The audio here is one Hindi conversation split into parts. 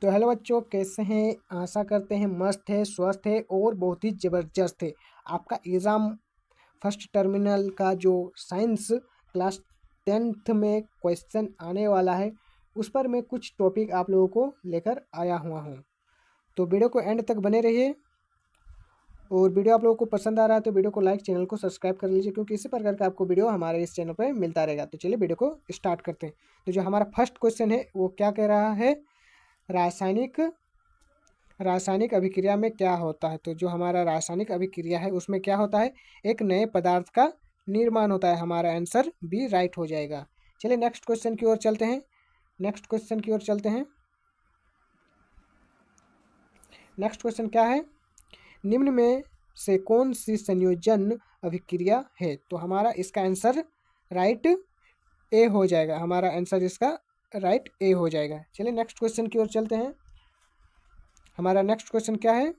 तो हेलो बच्चों, कैसे हैं? आशा करते हैं मस्त है, स्वस्थ है और बहुत ही ज़बरदस्त है। आपका एग्ज़ाम फर्स्ट टर्मिनल का जो साइंस क्लास 10th में क्वेश्चन आने वाला है, उस पर मैं कुछ टॉपिक आप लोगों को लेकर आया हुआ हूँ। तो वीडियो को एंड तक बने रहिए और वीडियो आप लोगों को पसंद आ रहा है तो वीडियो को लाइक, चैनल को सब्सक्राइब कर लीजिए, क्योंकि इसी प्रकार का आपको वीडियो हमारे इस चैनल पर मिलता रहेगा। तो चलिए वीडियो को स्टार्ट करते हैं। तो जो हमारा फर्स्ट क्वेश्चन है वो क्या कह रहा है, रासायनिक अभिक्रिया में क्या होता है। तो जो हमारा रासायनिक अभिक्रिया है उसमें क्या होता है, एक नए पदार्थ का निर्माण होता है। हमारा आंसर बी राइट हो जाएगा। चलिए नेक्स्ट क्वेश्चन की ओर चलते हैं। नेक्स्ट क्वेश्चन क्या है, निम्न में से कौन सी संयोजन अभिक्रिया है। तो हमारा इसका आंसर राइट ए हो जाएगा। हमारा आंसर इसका राइट ए हो जाएगा। चलिए नेक्स्ट क्वेश्चन की ओर चलते हैं। हमारा नेक्स्ट क्वेश्चन क्या है,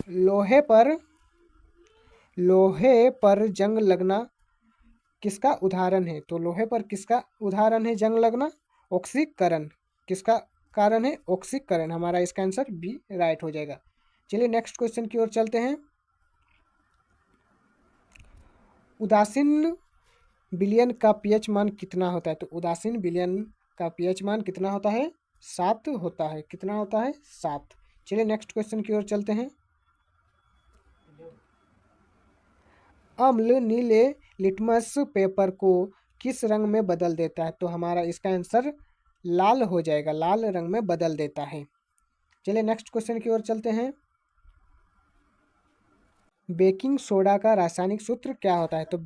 लोहे पर जंग लगना किसका उदाहरण है। तो लोहे पर किसका उदाहरण है जंग लगना, ऑक्सीकरण। किसका कारण है, ऑक्सीकरण। हमारा इसका आंसर बी राइट हो जाएगा। चलिए नेक्स्ट क्वेश्चन की ओर चलते हैं। उदासीन विलयन का पीएच मान कितना होता है। तो उदासीन विलयन का पीएच मान कितना होता है, 7 होता है। कितना होता है, 7। चलिए नेक्स्ट क्वेश्चन की ओर चलते हैं। अम्ल नीले लिटमस पेपर को किस रंग में बदल देता है। तो हमारा इसका आंसर लाल हो जाएगा, लाल रंग में बदल देता है। चलिए नेक्स्ट क्वेश्चन की ओर चलते हैं। बेकिंग सोडा का रासायनिक सूत्र क्या होता है। तो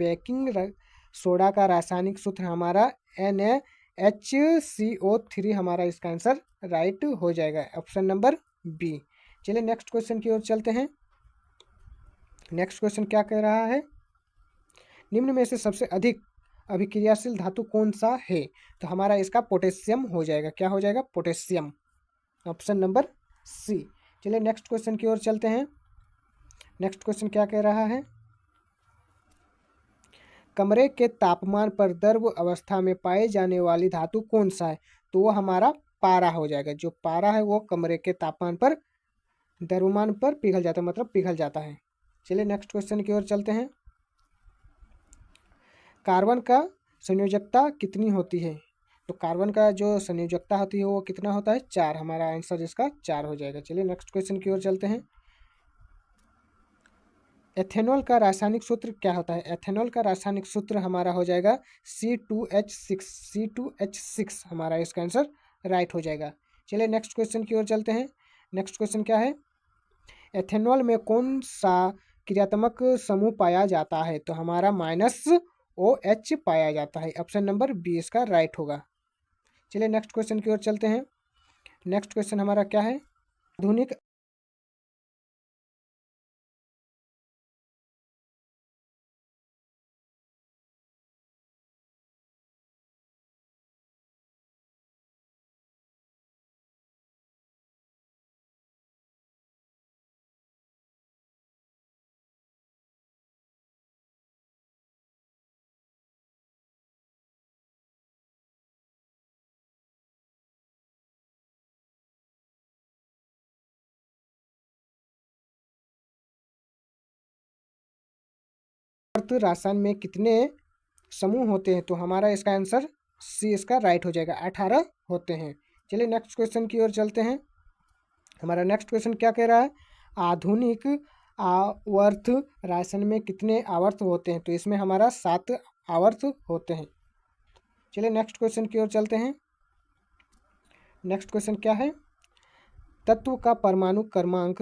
सोडा का रासायनिक सूत्र हमारा NaHCO3। हमारा इसका आंसर राइट हो जाएगा, ऑप्शन नंबर बी। चलिए नेक्स्ट क्वेश्चन की ओर चलते हैं। नेक्स्ट क्वेश्चन क्या कह रहा है, निम्न में से सबसे अधिक अभिक्रियाशील धातु कौन सा है। तो हमारा इसका पोटेशियम हो जाएगा। क्या हो जाएगा, पोटेशियम, ऑप्शन नंबर सी। चलिए नेक्स्ट क्वेश्चन की ओर चलते हैं। नेक्स्ट क्वेश्चन क्या कह रहा है, कमरे के तापमान पर द्रव अवस्था में पाए जाने वाली धातु कौन सा है। तो वो हमारा पारा हो जाएगा। जो पारा है वो कमरे के तापमान पर द्रव्यमान पर पिघल जाता है, मतलब पिघल जाता है। चलिए नेक्स्ट क्वेश्चन की ओर चलते हैं। कार्बन का संयोजकता कितनी होती है। तो कार्बन का जो संयोजकता होती है वो कितना होता है, 4। हमारा आंसर इसका 4 हो जाएगा। चलिए नेक्स्ट क्वेश्चन की ओर चलते हैं। एथेनॉल का रासायनिक सूत्र क्या होता है। एथेनॉल का रासायनिक सूत्र हमारा हो जाएगा C2H6। हमारा इसका आंसर राइट हो जाएगा। चलिए नेक्स्ट क्वेश्चन की ओर चलते हैं। नेक्स्ट क्वेश्चन क्या है, एथेनॉल में कौन सा क्रियात्मक समूह पाया जाता है। तो हमारा -OH पाया जाता है, ऑप्शन नंबर बी इसका राइट होगा। चलिए नेक्स्ट क्वेश्चन की ओर चलते हैं। नेक्स्ट क्वेश्चन हमारा क्या है, आधुनिक रसायन में कितने समूह होते हैं। तो हमारा इसका आंसर सी इसका राइट हो जाएगा, 18 होते हैं। चलिए नेक्स्ट क्वेश्चन की ओर चलते हैं। हमारा नेक्स्ट क्वेश्चन क्या कह रहा है, आधुनिक आवर्त रासायन में कितने आवर्त होते हैं। तो इसमें हमारा 7 आवर्त होते हैं। चलिए नेक्स्ट क्वेश्चन की ओर चलते हैं। नेक्स्ट क्वेश्चन क्या है, तत्व का परमाणु क्रमांक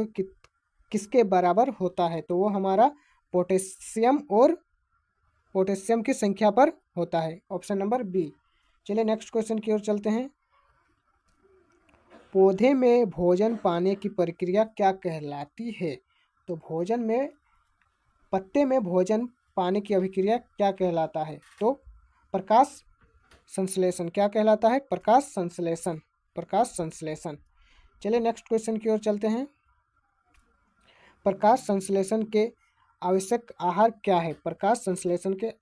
किसके बराबर होता है। तो वो हमारा पोटेशियम की संख्या पर होता है, ऑप्शन नंबर बी। चलिए नेक्स्ट क्वेश्चन की ओर चलते हैं। पौधे में भोजन पाने की प्रक्रिया क्या कहलाती है। तो पत्ते में भोजन पाने की अभिक्रिया क्या कहलाता है। तो प्रकाश संश्लेषण। क्या कहलाता है, प्रकाश संश्लेषण। चलिए नेक्स्ट क्वेश्चन की ओर चलते हैं। प्रकाश संश्लेषण के आवश्यक आहार क्या है। प्रकाश संश्लेषण के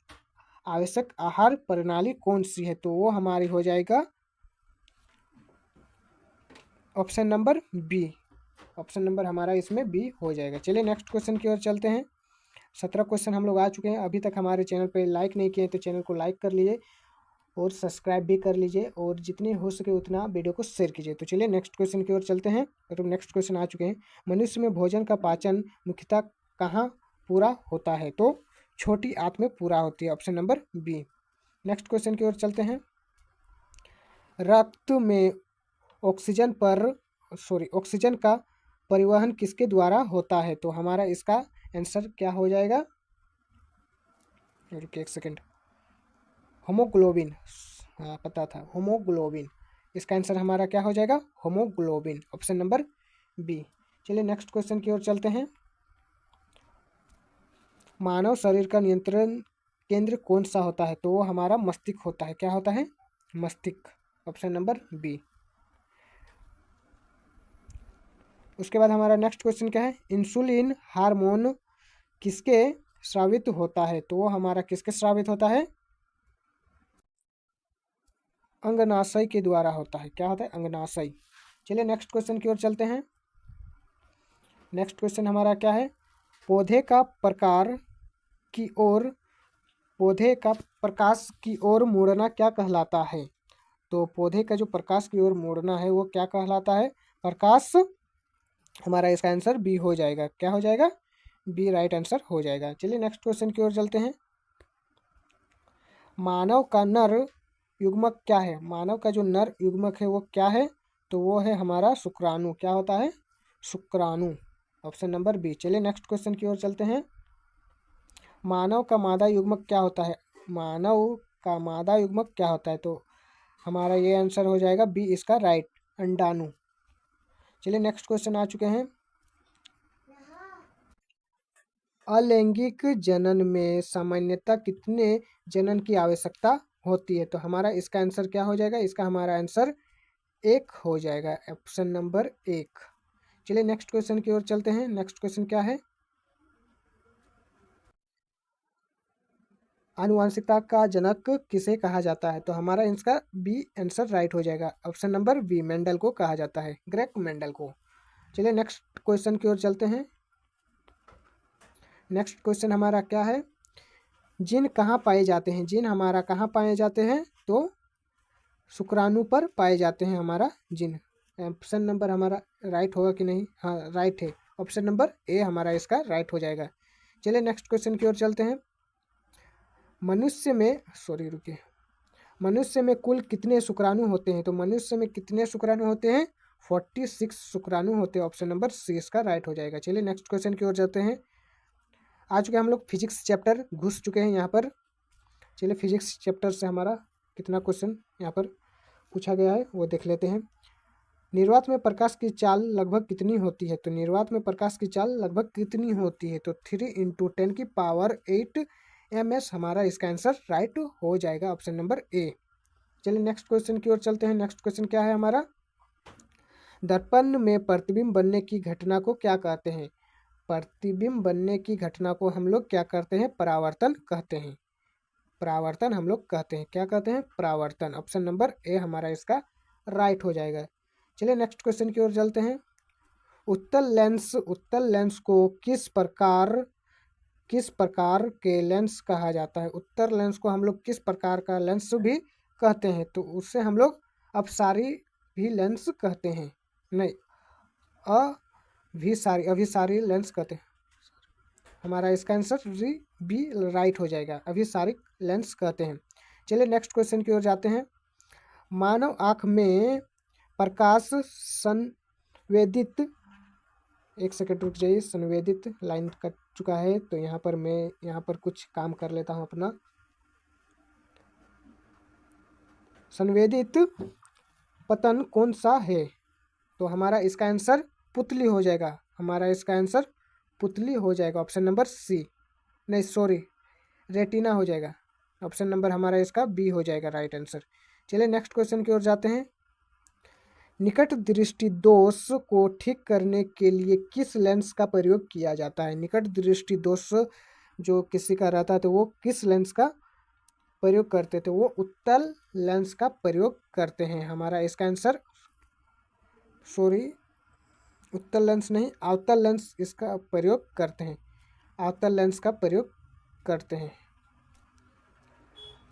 आवश्यक आहार प्रणाली कौन सी है। तो वो हमारी हो जाएगा option number B. Option number हमारा इसमें बी हो जाएगा। चलिए नेक्स्ट क्वेश्चन की ओर चलते हैं। 17 क्वेश्चन हम लोग आ चुके हैं। अभी तक हमारे चैनल पे लाइक नहीं किए तो चैनल को लाइक कर लीजिए और सब्सक्राइब भी कर लीजिए और जितने हो सके उतना वीडियो को शेयर कीजिए। तो चलिए नेक्स्ट क्वेश्चन की ओर चलते हैं। तो नेक्स्ट क्वेश्चन आ चुके हैं। मनुष्य में भोजन का पाचन मुख्यतः कहाँ पूरा होता है? तो छोटी आंत में पूरा होती है। Option number B. Next question की ओर चलते हैं। रक्त में ऑक्सीजन का परिवहन किसके द्वारा होता है? तो हमारा इसका आंसर क्या हो जाएगा? रुकिए एक सेकेंड। होमोग्लोबिन। हाँ पता था, होमोग्लोबिन। इसका आंसर हमारा क्या हो जाएगा? होमोग्लोबिन। Option number B. चलिए नेक्स्ट क्वेश्चन की ओर चलते हैं। मानव शरीर का नियंत्रण केंद्र कौन सा होता है? तो वो हमारा मस्तिष्क होता है। क्या होता है? मस्तिष्क। Option number B. उसके बाद हमारा नेक्स्ट क्वेश्चन क्या है? इंसुलिन हार्मोन किसके स्रावित होता है? तो वो हमारा किसके स्रावित होता है? अंगनाशय के द्वारा होता है। क्या होता है? अंगनाशय। चलिए नेक्स्ट क्वेश्चन की ओर चलते हैं। नेक्स्ट क्वेश्चन हमारा क्या है? पौधे का प्रकार की ओर पौधे का प्रकाश की ओर मुड़ना क्या कहलाता है? तो पौधे का जो प्रकाश की ओर मुड़ना है वो क्या कहलाता है? प्रकाश। हमारा इसका आंसर बी हो जाएगा। क्या हो जाएगा? बी राइट आंसर हो जाएगा। चलिए नेक्स्ट क्वेश्चन की ओर चलते हैं। मानव का नर युग्मक क्या है? मानव का जो नर युग्मक है वो क्या है? तो वो है हमारा शुक्राणु। क्या होता है? शुक्राणु। Option number B. चलिए नेक्स्ट क्वेश्चन की ओर चलते हैं। मानव का मादा युग्मक क्या होता है? मानव का मादा युग्मक क्या होता है? तो हमारा ये आंसर हो जाएगा बी इसका राइट, अंडाणु। चलिए नेक्स्ट क्वेश्चन आ चुके हैं। अलैंगिक जनन में सामान्यतः कितने जनन की आवश्यकता होती है? तो हमारा इसका आंसर क्या हो जाएगा? इसका हमारा आंसर एक हो जाएगा। ऑप्शन नंबर एक। चलिए नेक्स्ट क्वेश्चन की ओर चलते हैं। नेक्स्ट क्वेश्चन क्या है? आनुवंशिकता का जनक किसे कहा जाता है? तो हमारा इसका बी आंसर राइट हो जाएगा। ऑप्शन नंबर बी, मेंडल को कहा जाता है, ग्रेग मेंडल को। चलिए नेक्स्ट क्वेश्चन की ओर चलते हैं। नेक्स्ट क्वेश्चन हमारा क्या है? जीन कहाँ पाए जाते हैं? जीन हमारा कहाँ पाए जाते हैं? तो शुक्राणु पर पाए जाते हैं हमारा जीन। ऑप्शन नंबर हमारा राइट होगा कि नहीं? हाँ राइट है। ऑप्शन नंबर ए हमारा इसका राइट हो जाएगा। चलिए नेक्स्ट क्वेश्चन की ओर चलते हैं। रुकिए। मनुष्य में कुल कितने शुक्राणु होते हैं? तो मनुष्य में कितने शुक्राणु होते हैं? 46 शुक्राणु होते हैं। ऑप्शन नंबर सी इसका राइट हो जाएगा। चलिए नेक्स्ट क्वेश्चन की ओर जाते हैं। आ चुके हम लोग फिजिक्स चैप्टर घुस चुके हैं यहाँ पर। चलिए फिजिक्स चैप्टर से हमारा कितना क्वेश्चन यहाँ पर पूछा गया है वो देख लेते हैं। निर्वात में प्रकाश की चाल लगभग कितनी होती है? तो निर्वात में प्रकाश की चाल लगभग कितनी होती है? तो 3 × 10⁸ ms हमारा इसका आंसर राइट हो जाएगा। Option number A. चलिए नेक्स्ट क्वेश्चन की ओर चलते हैं। नेक्स्ट क्वेश्चन क्या है हमारा? दर्पण में प्रतिबिंब बनने की घटना को क्या कहते हैं? प्रतिबिंब बनने की घटना को हम लोग क्या करते हैं? परावर्तन कहते हैं। परावर्तन हम लोग कहते हैं। क्या कहते हैं? परावर्तन। ऑप्शन नंबर ए हमारा इसका राइट हो जाएगा। चलिए नेक्स्ट क्वेश्चन की ओर चलते हैं। उत्तल लेंस को किस प्रकार के लेंस कहा जाता है? उत्तल लेंस को हम लोग किस प्रकार का लेंस भी कहते हैं? तो उससे हम लोग अपसारी भी लेंस कहते हैं। नहीं, अभिसारी लेंस कहते हैं। हमारा इसका आंसर बी राइट हो जाएगा। अभिसारिक लेंस कहते हैं। चलिए नेक्स्ट क्वेश्चन की ओर जाते हैं। मानव आँख में प्रकाश संवेदित, एक सेकंड रुक जाइए, संवेदित लाइन कट चुका है तो यहाँ पर मैं यहाँ पर कुछ काम कर लेता हूँ अपना। संवेदित पतन कौन सा है? तो हमारा इसका आंसर पुतली हो जाएगा। हमारा इसका आंसर पुतली हो जाएगा। ऑप्शन नंबर सी, नहीं सॉरी, रेटिना हो जाएगा। ऑप्शन नंबर हमारा इसका बी हो जाएगा राइट आंसर। चलिए नेक्स्ट क्वेश्चन की ओर जाते हैं। निकट दृष्टि दोष को ठीक करने के लिए किस लेंस का प्रयोग किया जाता है? निकट दृष्टि दोष जो किसी का रहता है तो वो किस लेंस का प्रयोग करते थे? वो उत्तल लेंस का प्रयोग करते हैं। हमारा इसका आंसर सॉरी, उत्तल लेंस नहीं, अवतल लेंस इसका प्रयोग करते हैं, अवतल लेंस का प्रयोग करते हैं,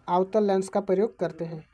अवतल लेंस का प्रयोग करते हैं।